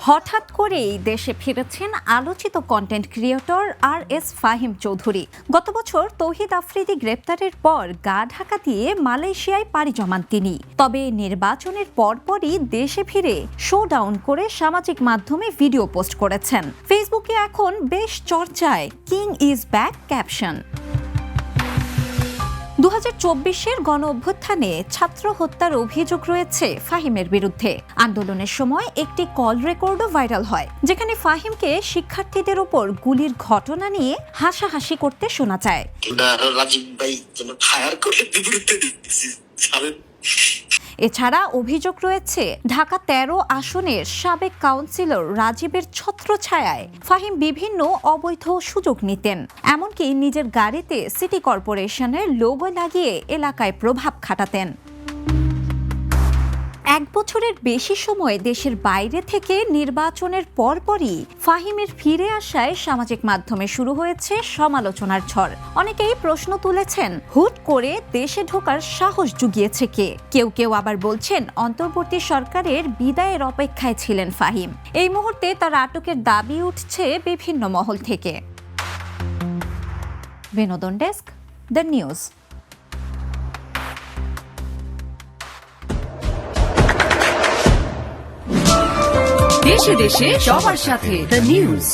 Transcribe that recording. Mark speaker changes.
Speaker 1: হঠাৎ করেই দেশে ফিরেছেন আলোচিত content creator RS Fahim Chowdhury. গত বছর তৌহিদ আফ্রিদি গ্রেপ্তারের পর গা ঢাকা দিয়ে মালয়েশিয়ায় পাড়ি জমান তিনি। তবে নির্বাচনের পরপরই দেশে ফিরে শোডাউন করে সামাজিক মাধ্যমে ভিডিও পোস্ট করেছেন। ফেসবুকে এখন বেশ চর্চায় কিং ইজ ব্যাক ক্যাপশন। 2024-এর গণ অভ্যুত্থানে ছাত্র হত্যার অভিযোগ রয়েছে ফাহিমের বিরুদ্ধে। আন্দোলনের সময় একটি কল রেকর্ডও ভাইরাল হয়, যেখানে ফাহিমকে শিক্ষার্থীদের উপর গুলির ঘটনা নিয়ে হাসাহাসি করতে শোনা যায়। এছাড়া অভিযোগ রয়েছে ঢাকা 13 আসনের সাবেক কাউন্সিলর রাজীবের ছত্রছায়ায় ফাহিম বিভিন্ন অবৈধ সুযোগ নিতেন, এমনকি নিজের গাড়িতে সিটি কর্পোরেশনের লোগো লাগিয়ে এলাকায় প্রভাব খাটাতেন। 1 বছরের বেশি সময় দেশের বাইরে থেকে নির্বাচনের পরপরই ফাহিমের ফিরে আসায় সামাজিক মাধ্যমে শুরু হয়েছে সমালোচনার ঝড়। অনেকেই প্রশ্ন তুলেছেন, হুট করে দেশে ঢোকার সাহস জুগিয়েছে কে? কেউ কেউ আবার বলছেন অন্তর্বর্তী সরকারের বিদায়ের অপেক্ষায় ছিলেন ফাহিম। এই মুহূর্তে তার আটকের দাবি উঠছে বিভিন্ন মহল থেকে। বিনোদন ডেস্ক, দ্য নিউজ।
Speaker 2: দেশে দেশে সবার সাথে দ্য নিউজ।